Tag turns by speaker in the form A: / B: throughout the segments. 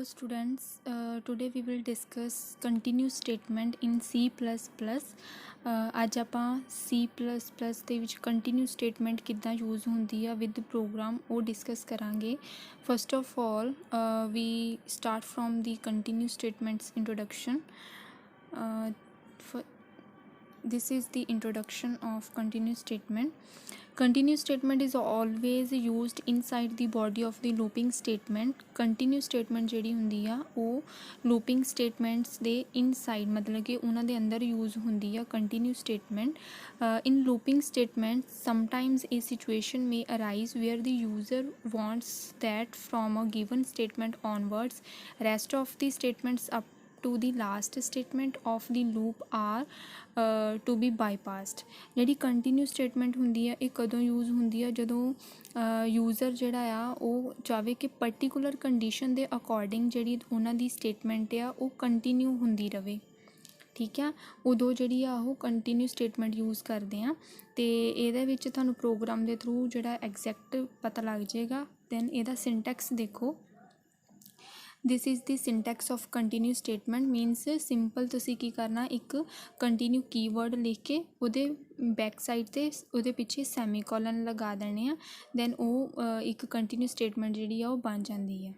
A: students, today we will discuss continuous statement in C++. ਅੱਜ ਆਪਾਂ C++ ਦੇ ਵਿੱਚ continuous statement ਕਿੱਦਾਂ ਯੂਜ਼ ਹੁੰਦੀ ਆ with program ਉਹ ਡਿਸਕਸ ਕਰਾਂਗੇ. First of all, we start from the continuous statements introduction. This is the introduction of continuous statement. Continuous statement is always used inside the body of the looping statement. Continuous statement ਜਿਹੜੀ ਹੁੰਦੀ ਆ ਉਹ looping statements ਦੇ inside ਮਤਲਬ ਕਿ ਉਹਨਾਂ ਦੇ ਅੰਦਰ use ਹੁੰਦੀ ਆ continuous statement. In looping statements sometimes a situation may arise where the user wants that from a given statement onwards rest of the statements up to the last statement of the loop are to be bypassed. ਜਿਹੜੀ continue statement ਹੁੰਦੀ ਆ ਇਹ ਕਦੋਂ use ਹੁੰਦੀ ਆ ਜਦੋਂ user ਜਿਹੜਾ ਆ ਉਹ ਚਾਹਵੇ ਕਿ ਪਰਟੀਕੂਲਰ ਕੰਡੀਸ਼ਨ ਦੇ ਅਕੋਰਡਿੰਗ ਜਿਹੜੀ ਉਹਨਾਂ ਦੀ ਸਟੇਟਮੈਂਟ ਆ ਉਹ ਕੰਟੀਨਿਊ ਹੁੰਦੀ ਰਵੇ. ਠੀਕ ਆ, ਉਦੋਂ ਜਿਹੜੀ ਆ ਉਹ ਕੰਟੀਨਿਊ ਸਟੇਟਮੈਂਟ ਯੂਜ਼ ਕਰਦੇ ਆ ਅਤੇ ਇਹਦੇ ਵਿੱਚ ਤੁਹਾਨੂੰ ਪ੍ਰੋਗਰਾਮ ਦੇ ਥਰੂ ਜਿਹੜਾ ਐਗਜ਼ੈਕਟ ਪਤਾ ਲੱਗ ਜਾਏਗਾ. ਦੈਨ ਇਹਦਾ ਸਿੰਟੈਕਸ ਦੇਖੋ. This is the syntax of continuous statement. means simple ਤੁਸੀਂ ਕੀ ਕਰਨਾ, ਇੱਕ ਕੰਟੀਨਿਊ ਕੀਵਰਡ ਲਿਖ ਕੇ ਉਹਦੇ ਬੈਕ ਸਾਈਡ 'ਤੇ ਉਹਦੇ ਪਿੱਛੇ ਸੈਮੀਕੋਲਨ ਲਗਾ ਦੇਣੇ ਆ. ਦੈਨ ਉਹ ਇੱਕ ਕੰਟੀਨਿਊ ਸਟੇਟਮੈਂਟ ਜਿਹੜੀ ਆ ਉਹ ਬਣ ਜਾਂਦੀ ਹੈ.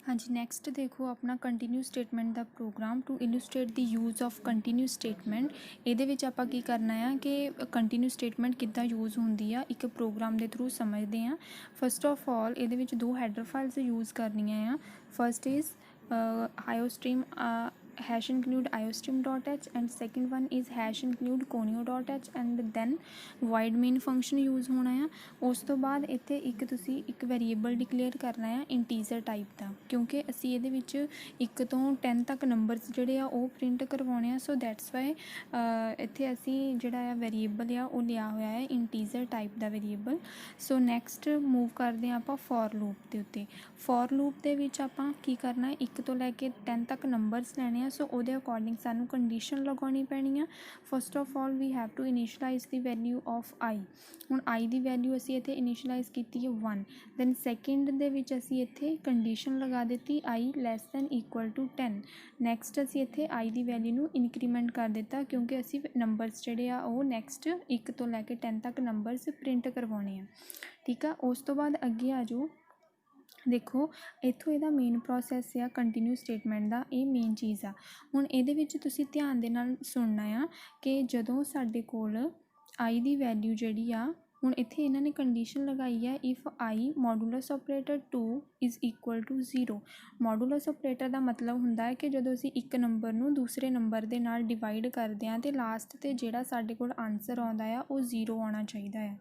A: ਹਾਂਜੀ, ਨੈਕਸਟ ਦੇਖੋ ਆਪਣਾ ਕੰਟੀਨਿਊ ਸਟੇਟਮੈਂਟ ਦਾ program to illustrate the use of continue statement. ਇਹਦੇ ਵਿੱਚ ਆਪਾਂ ਕੀ ਕਰਨਾ ਆ ਕਿ ਕੰਟੀਨਿਊ ਸਟੇਟਮੈਂਟ ਕਿੱਦਾਂ ਯੂਜ਼ ਹੁੰਦੀ ਆ ਇੱਕ ਪ੍ਰੋਗਰਾਮ ਦੇ ਥਰੂ ਸਮਝਦੇ ਹਾਂ. ਫਸਟ ਆਫ ਆਲ ਇਹਦੇ ਵਿੱਚ ਦੋ ਹੈਡਰ ਫਾਈਲਸ ਯੂਜ਼ ਕਰਨੀਆਂ ਆ. First is iostream hash include iostream.h and second one is hash include conio.h and then void main function use होना है. उस तो बाद इत्थे एक तुसी एक वेरीएबल डिक्लेयर करना है इंटीजर टाइप का, क्योंकि असी ये विच 1 तो 10 तक नंबरस जिहड़े आ वो प्रिंट करवाने आ. सो दैट्स वाई इत्थे असी जिहड़ा आ वेरीएबल आ वो लिया होया है इंटीजर टाइप का वेरीएबल. सो नैक्सट मूव करते हैं आपां फॉर लूप के उत्ते. फॉर लूप के विच आपां की करना, 1 तो लैके 10 तक नंबरस लैने. सो ਉਹਦੇ ਅਕੋਰਡਿੰਗ ਸਾਨੂੰ ਕੰਡੀਸ਼ਨ ਲਗਾਉਣੀ ਪੈਣੀ ਆ. First of all we have to initialise the value of I. ਹੁਣ ਆਈ ਦੀ ਵੈਲਿਊ ਅਸੀਂ ਇੱਥੇ ਇਨੀਸ਼ਲਾਈਜ਼ ਕੀਤੀ ਹੈ 1. ਦੈਨ ਸੈਕਿੰਡ ਦੇ ਵਿੱਚ ਅਸੀਂ ਇੱਥੇ ਕੰਡੀਸ਼ਨ ਲਗਾ ਦਿੱਤੀ I less than equal to 10. Next ਅਸੀਂ ਇੱਥੇ ਆਈ ਦੀ ਵੈਲਿਊ ਨੂੰ ਇਨਕਰੀਮੈਂਟ ਕਰ ਦਿੱਤਾ ਕਿਉਂਕਿ ਅਸੀਂ ਨੰਬਰਸ ਜਿਹੜੇ ਆ ਉਹ ਨੈਕਸਟ 1 ਤੋਂ ਲੈ ਕੇ 10 ਤੱਕ ਨੰਬਰਸ ਪ੍ਰਿੰਟ ਕਰਵਾਉਣੇ ਆ. ਠੀਕ ਆ, ਉਸ ਤੋਂ ਬਾਅਦ ਅੱਗੇ ਆ ਜਾਓ. ਦੇਖੋ ਇੱਥੋਂ ਇਹਦਾ ਮੇਨ ਪ੍ਰੋਸੈਸ ਆ ਕੰਟੀਨਿਊ ਸਟੇਟਮੈਂਟ ਦਾ, ਇਹ ਮੇਨ ਚੀਜ਼ ਆ. ਹੁਣ ਇਹਦੇ ਵਿੱਚ ਤੁਸੀਂ ਧਿਆਨ ਦੇ ਨਾਲ ਸੁਣਨਾ ਆ ਕਿ ਜਦੋਂ ਸਾਡੇ ਕੋਲ ਆਈ ਦੀ ਵੈਲਿਊ ਜਿਹੜੀ ਆ, ਹੁਣ ਇੱਥੇ ਇਹਨਾਂ ਨੇ ਕੰਡੀਸ਼ਨ ਲਗਾਈ ਹੈ if I modulus operator 2 is equal to 0. Modulus operator ਦਾ ਮਤਲਬ ਹੁੰਦਾ ਹੈ ਕਿ ਜਦੋਂ ਅਸੀਂ ਇੱਕ ਨੰਬਰ ਨੂੰ ਦੂਸਰੇ ਨੰਬਰ ਦੇ ਨਾਲ ਡਿਵਾਈਡ ਕਰਦੇ ਹਾਂ ਅਤੇ ਲਾਸਟ 'ਤੇ ਜਿਹੜਾ ਸਾਡੇ ਕੋਲ ਆਨਸਰ ਆਉਂਦਾ ਆ ਉਹ 0 ਆਉਣਾ ਚਾਹੀਦਾ ਹੈ.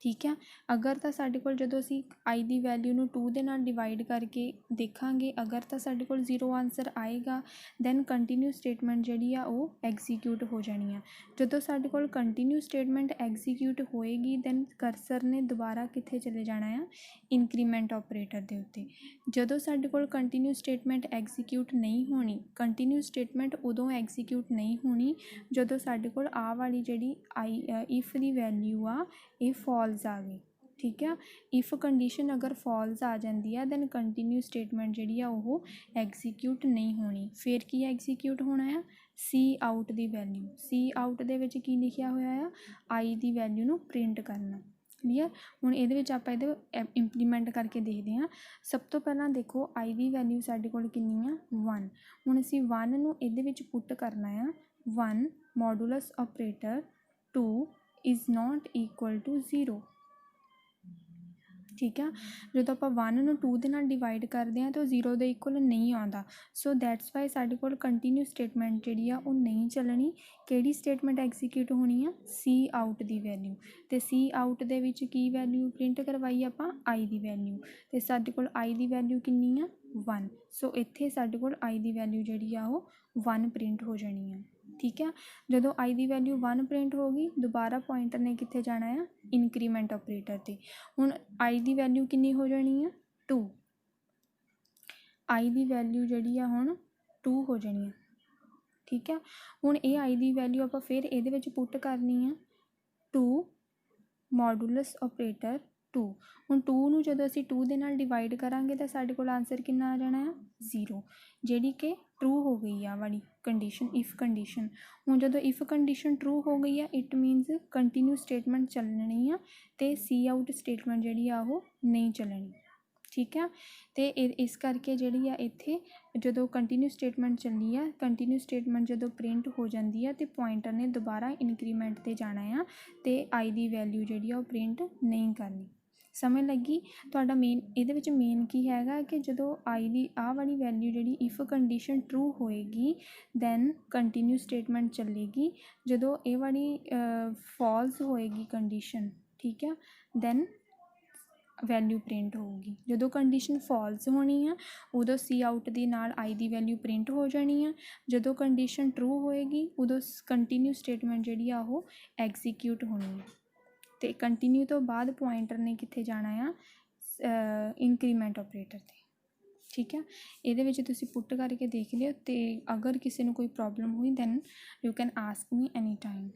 A: ਠੀਕ ਆ, ਅਗਰ ਤਾਂ ਸਾਡੇ ਕੋਲ ਜਦੋਂ ਅਸੀਂ ਆਈ ਦੀ ਵੈਲਿਊ ਨੂੰ 2 ਦੇ ਨਾਲ ਡਿਵਾਈਡ ਕਰਕੇ ਦੇਖਾਂਗੇ ਅਗਰ ਤਾਂ ਸਾਡੇ ਕੋਲ 0 ਆਨਸਰ ਆਏਗਾ ਦੈਨ ਕੰਟੀਨਿਊ ਸਟੇਟਮੈਂਟ ਜਿਹੜੀ ਆ ਉਹ ਐਗਜ਼ੀਕਿਊਟ ਹੋ ਜਾਣੀ ਆ. ਜਦੋਂ ਸਾਡੇ ਕੋਲ ਕੰਟੀਨਿਊ ਸਟੇਟਮੈਂਟ ਐਗਜ਼ੀਕਿਊਟ ਹੋਏਗੀ ਦੈਨ ਕਰਸਰ ਨੇ ਦੁਬਾਰਾ ਕਿੱਥੇ ਚਲੇ ਜਾਣਾ ਆ, ਇਨਕਰੀਮੈਂਟ ਆਪਰੇਟਰ ਦੇ ਉੱਤੇ. ਜਦੋਂ ਸਾਡੇ ਕੋਲ ਕੰਟੀਨਿਊ ਸਟੇਟਮੈਂਟ ਐਗਜ਼ੀਕਿਊਟ ਨਹੀਂ ਹੋਣੀ, ਕੰਟੀਨਿਊ ਸਟੇਟਮੈਂਟ ਉਦੋਂ ਐਗਜ਼ੀਕਿਊਟ ਨਹੀਂ ਹੋਣੀ ਜਦੋਂ ਸਾਡੇ ਕੋਲ ਆਹ ਵਾਲੀ ਜਿਹੜੀ ਆਈ ਇਫ ਦੀ ਵੈਲਿਊ ਆ ਇਹ ਫਾਲਸ ਆ ਗਈ. ਠੀਕ ਆ, ਇਫ ਕੰਡੀਸ਼ਨ ਅਗਰ ਫਾਲਸ ਆ ਜਾਂਦੀ ਆ ਦੈਨ ਕੰਟੀਨਿਊ ਸਟੇਟਮੈਂਟ ਜਿਹੜੀ ਆ ਉਹ ਐਗਜ਼ੀਕਿਊਟ ਨਹੀਂ ਹੋਣੀ. ਫਿਰ ਕੀ ਐਗਜ਼ੀਕਿਊਟ ਹੋਣਾ ਆ, ਸੀ out the value. C out ਦੇ ਵਿੱਚ ਕੀ ਲਿਖਿਆ ਹੋਇਆ ਆ, ਆਈ ਦੀ ਵੈਲਿਊ ਨੂੰ ਪ੍ਰਿੰਟ ਕਰਨਾ. ਕਲੀਅਰ. ਹੁਣ ਇਹਦੇ ਵਿੱਚ ਆਪਾਂ ਇਹਦੇ ਇੰਪਲੀਮੈਂਟ ਕਰਕੇ ਦੇਖਦੇ ਹਾਂ. ਸਭ ਤੋਂ ਪਹਿਲਾਂ ਦੇਖੋ ਆਈ ਦੀ ਵੈਲਿਊ ਸਾਡੇ ਕੋਲ ਕਿੰਨੀ ਆ, 1. ਹੁਣ ਅਸੀਂ 1 ਨੂੰ ਇਹਦੇ ਵਿੱਚ ਪੁੱਟ ਕਰਨਾ ਆ 1 modulus operator 2 is not equal to 0. ਠੀਕ ਆ, ਜਦੋਂ ਆਪਾਂ 1 ਨੂੰ 2 ਦੇ ਨਾਲ ਡਿਵਾਈਡ ਕਰਦੇ ਹਾਂ ਤਾਂ ਉਹ 0 ਦੇ ਇਕੁਅਲ ਨਹੀਂ ਆਉਂਦਾ. ਸੋ ਦੈਟਸ ਵਾਈ ਸਾਡੇ ਕੋਲ ਕੰਟੀਨਿਊ ਸਟੇਟਮੈਂਟ ਜਿਹੜੀ ਆ ਉਹ ਨਹੀਂ ਚੱਲਣੀ. ਕਿਹੜੀ ਸਟੇਟਮੈਂਟ ਐਗਜ਼ੀਕਿਊਟ ਹੋਣੀ ਆ, ਸੀ ਆਊਟ ਦੀ ਵੈਲਿਊ. ਅਤੇ ਸੀ ਆਊਟ ਦੇ ਵਿੱਚ ਕੀ ਵੈਲਿਊ ਪ੍ਰਿੰਟ ਕਰਵਾਈ ਆਪਾਂ, ਆਈ ਦੀ ਵੈਲਿਊ. ਅਤੇ ਸਾਡੇ ਕੋਲ ਆਈ ਦੀ ਵੈਲਿਊ ਕਿੰਨੀ ਆ, 1. ਸੋ ਇੱਥੇ ਸਾਡੇ ਕੋਲ ਆਈ ਦੀ ਵੈਲਿਊ ਜਿਹੜੀ ਆ ਉਹ 1 ਪ੍ਰਿੰਟ ਹੋ ਜਾਣੀ ਆ. ਠੀਕ ਆ, ਜਦੋਂ ਆਈ ਦੀ ਵੈਲਿਊ 1 ਪ੍ਰਿੰਟ ਹੋ ਗਈ ਦੁਬਾਰਾ ਪੁਆਇੰਟਰ ਨੇ ਕਿੱਥੇ ਜਾਣਾ ਆ, ਇਨਕਰੀਮੈਂਟ ਆਪਰੇਟਰ 'ਤੇ. ਹੁਣ ਆਈ ਦੀ ਵੈਲਿਊ ਕਿੰਨੀ ਹੋ ਜਾਣੀ ਆ, 2. ਆਈ ਦੀ ਵੈਲਿਊ ਜਿਹੜੀ ਆ ਹੁਣ 2 ਹੋ ਜਾਣੀ ਆ. ਠੀਕ ਆ, ਹੁਣ ਇਹ ਆਈ ਦੀ ਵੈਲਿਊ ਆਪਾਂ ਫਿਰ ਇਹਦੇ ਵਿੱਚ ਪੁੱਟ ਕਰਨੀ ਆ 2 ਮੋਡੂਲਸ ਆਪਰੇਟਰ 2 ਹੁਣ 2 ਨੂੰ ਜਦੋਂ ਅਸੀਂ 2 ਦੇ ਨਾਲ ਡਿਵਾਈਡ ਕਰਾਂਗੇ ਤਾਂ ਸਾਡੇ ਕੋਲ ਆਨਸਰ ਕਿੰਨਾ ਆ ਜਾਣਾ ਆ 0 ਜਿਹੜੀ ਕਿ ਟਰੂ ਹੋ ਗਈ ਆ ਵਾਲੀ ਕੰਡੀਸ਼ਨ ਇਫ ਕੰਡੀਸ਼ਨ। ਹੁਣ ਜਦੋਂ ਇਫ ਕੰਡੀਸ਼ਨ ਟਰੂ ਹੋ ਗਈ ਆ ਇਟ ਮੀਨਸ ਕੰਟੀਨਿਊ ਸਟੇਟਮੈਂਟ ਚੱਲਣੀ ਆ ਤੇ ਸੀ ਆਊਟ ਸਟੇਟਮੈਂਟ ਜਿਹੜੀ ਆ ਉਹ ਨਹੀਂ ਚੱਲਣੀ। ਠੀਕ ਆ ਤੇ ਇਸ ਕਰਕੇ ਜਿਹੜੀ ਆ ਇੱਥੇ ਜਦੋਂ ਕੰਟੀਨਿਊ ਸਟੇਟਮੈਂਟ ਚੱਲੀ ਆ ਕੰਟੀਨਿਊ ਸਟੇਟਮੈਂਟ ਜਦੋਂ ਪ੍ਰਿੰਟ ਹੋ ਜਾਂਦੀ ਆ ਤੇ ਪੁਆਇੰਟਰ ਨੇ ਦੁਬਾਰਾ ਇਨਕਰੀਮੈਂਟ ਤੇ ਜਾਣਾ ਆ ਤੇ ਆਈ ਦੀ ਵੈਲਿਊ ਜਿਹੜੀ ਆ ਉਹ ਪ੍ਰਿੰਟ ਨਹੀਂ ਕਰਨੀ। ਸਮਝ ਲੱਗੀ? ਤੁਹਾਡਾ ਮੇਨ ਇਹਦੇ ਵਿੱਚ ਮੇਨ ਕੀ ਹੈਗਾ ਕਿ ਜਦੋਂ ਆਈ ਦੀ ਆਹ ਵਾਲੀ ਵੈਲਿਊ ਜਿਹੜੀ ਇਫ ਕੰਡੀਸ਼ਨ ਟਰੂ ਹੋਏਗੀ ਦੈਨ ਕੰਟੀਨਿਊ ਸਟੇਟਮੈਂਟ ਚੱਲੇਗੀ। ਜਦੋਂ ਇਹ ਵਾਲੀ ਫਾਲਸ ਹੋਏਗੀ ਕੰਡੀਸ਼ਨ, ਠੀਕ ਆ, ਦੈਨ ਵੈਲਿਊ ਪ੍ਰਿੰਟ ਹੋਊਗੀ। ਜਦੋਂ ਕੰਡੀਸ਼ਨ ਫਾਲਸ ਹੋਣੀ ਆ ਉਦੋਂ ਸੀ ਆਊਟ ਦੇ ਨਾਲ ਆਈ ਦੀ ਵੈਲਿਊ ਪ੍ਰਿੰਟ ਹੋ ਜਾਣੀ ਆ। ਜਦੋਂ ਕੰਡੀਸ਼ਨ ਟਰੂ ਹੋਏਗੀ ਉਦੋਂ ਕੰਟੀਨਿਊ ਸਟੇਟਮੈਂਟ ਜਿਹੜੀ ਆ ਉਹ ਐਗਜ਼ੀਕਿਊਟ ਹੋਣੀ ਆ ਤੇ ਕੰਟੀਨਿਊ ਤੋਂ ਬਾਅਦ ਪੁਆਇੰਟਰ ਨੇ ਕਿੱਥੇ ਜਾਣਾ ਆ ਇਨਕਰੀਮੈਂਟ ਆਪਰੇਟਰ 'ਤੇ। ਠੀਕ ਆ, ਇਹਦੇ ਵਿੱਚ ਤੁਸੀਂ ਪੁੱਟ ਕਰਕੇ ਦੇਖ ਲਿਓ ਤੇ ਅਗਰ ਕਿਸੇ ਨੂੰ ਕੋਈ ਪ੍ਰੋਬਲਮ ਹੋਈ then you can ask me any time.